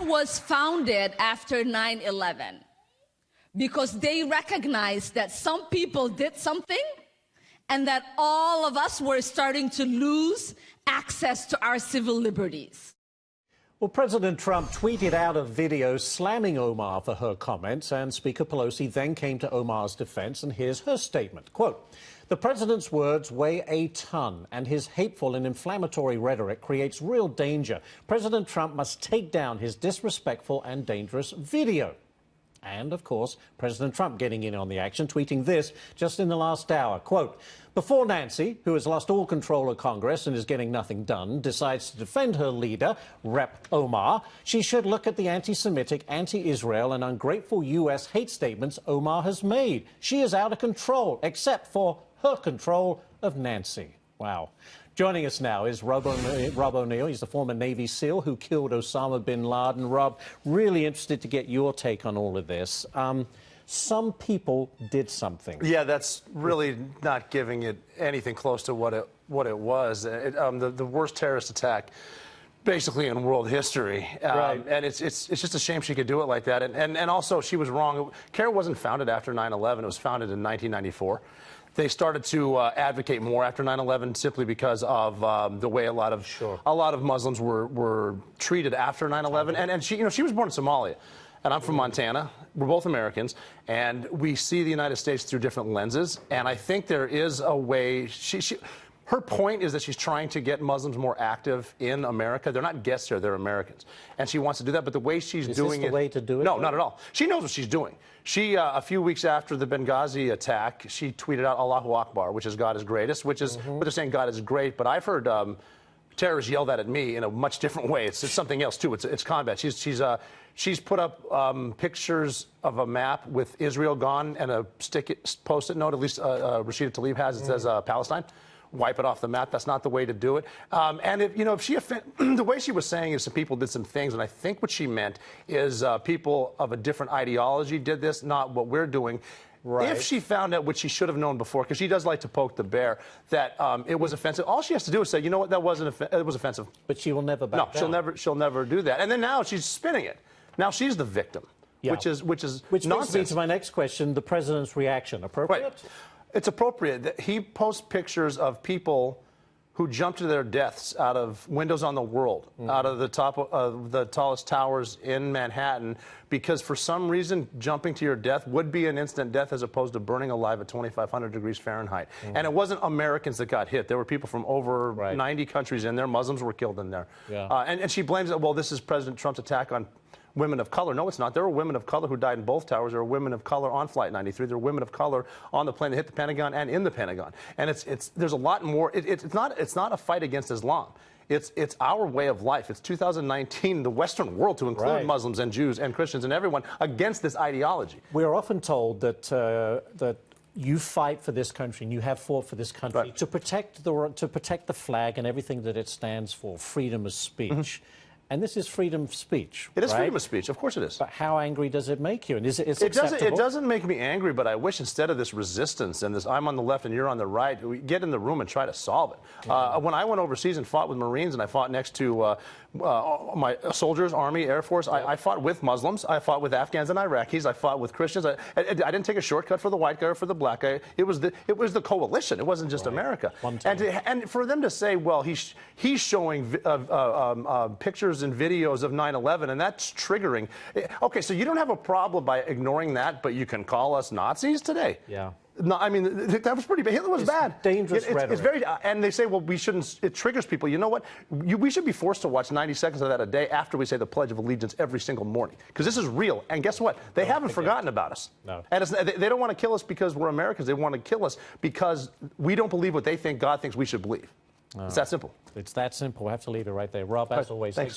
was founded after 9/11 because they recognized that some people did something and that all of us were starting to lose access to our civil liberties. Well, President Trump tweeted out a video slamming Omar for her comments, and Speaker Pelosi then came to Omar's defense, and here's her statement. Quote, "The president's words weigh a ton, and his hateful and inflammatory rhetoric creates real danger. President Trump must take down his disrespectful and dangerous video." And, of course, President Trump getting in on the action, tweeting this just in the last hour. Quote, "Before Nancy, who has lost all control of Congress and is getting nothing done, decides to defend her leader, Rep. Omar, she should look at the anti-Semitic, anti-Israel and ungrateful U.S. hate statements Omar has made. She is out of control, except for her control of Nancy." Wow. Joining us now is Rob O'Neill. He's the former Navy SEAL who killed Osama bin Laden. Rob, really interested to get your take on all of this. Some people did something. Yeah, that's really not giving it anything close to what it was. The worst terrorist attack, basically in world history. Right. And it's just a shame she could do it like that. And also, she was wrong. CARE wasn't founded after 9/11. It was founded in 1994. They started to advocate more after 9/11 simply because of the way a lot of Muslims were treated after 9/11. And she was born in Somalia, and I'm from Montana. We're both Americans, and we see the United States through different lenses. And I think there is a way. Her point is that she's trying to get Muslims more active in America. They're not guests here, they're Americans. And she wants to do that, but the way she's doing it... Is this the way to do it? No, not at all. She knows what she's doing. She, a few weeks after the Benghazi attack, she tweeted out Allahu Akbar, which is God is greatest, which is what they're saying God is great. But I've heard terrorists yell that at me in a much different way. It's something else, too. It's combat. She's put up pictures of a map with Israel gone and a post-it note, at least Rashida Tlaib has. It says Palestine. Wipe it off the map. That's not the way to do it. And if she the way she was saying is some people did some things, and I think what she meant is people of a different ideology did this, not what we're doing. Right. If she found out, which she should have known before, because she does like to poke the bear, that it was offensive, all she has to do is say, you know what, that wasn't it was offensive. But she will never back down. No, she'll never do that. And then now she's spinning it. Now she's the victim, yeah. which is nonsense. Which brings me to my next question: the president's reaction. Appropriate? Right. It's appropriate. He posts pictures of people who jumped to their deaths out of windows on the world, out of the top of the tallest towers in Manhattan, because for some reason jumping to your death would be an instant death as opposed to burning alive at 2,500 degrees Fahrenheit. And it wasn't Americans that got hit. There were people from over 90 countries in there. Muslims were killed in there. Yeah. And she blames it, well, this is President Trump's attack on women of color. No, it's not. There were women of color who died in both towers. There were women of color on Flight 93. There were women of color on the plane that hit the Pentagon and in the Pentagon. And there's a lot more. It's not a fight against Islam. It's our way of life. It's 2019, the Western world, to include Muslims and Jews and Christians and everyone, against this ideology. We are often told that that you fight for this country and you have fought for this country to protect the flag and everything that it stands for, freedom of speech. And this is freedom of speech. It is freedom of speech. Of course it is. But how angry does it make you? And is it acceptable? It doesn't make me angry, but I wish instead of this resistance and this I'm on the left and you're on the right, we get in the room and try to solve it. When I went overseas and fought with Marines and I fought next to my soldiers, Army, Air Force, I fought with Muslims. I fought with Afghans and Iraqis. I fought with Christians. I didn't take a shortcut for the white guy or for the black guy. It was the coalition. It wasn't just America. And for them to say, well, he's showing pictures and videos of 9/11, and that's triggering. Okay, so you don't have a problem by ignoring that, but you can call us Nazis today? Yeah. No, I mean, that was pretty bad. Hitler was bad. Dangerous rhetoric. It's very, and they say, well, we shouldn't, it triggers people. You know what? We should be forced to watch 90 seconds of that a day after we say the Pledge of Allegiance every single morning. Because this is real. And guess what? They haven't forgotten about us. No. And they don't want to kill us because we're Americans. They want to kill us because we don't believe what they think God thinks we should believe. It's that simple. It's that simple. I have to leave it right there. Rob, as always, thanks.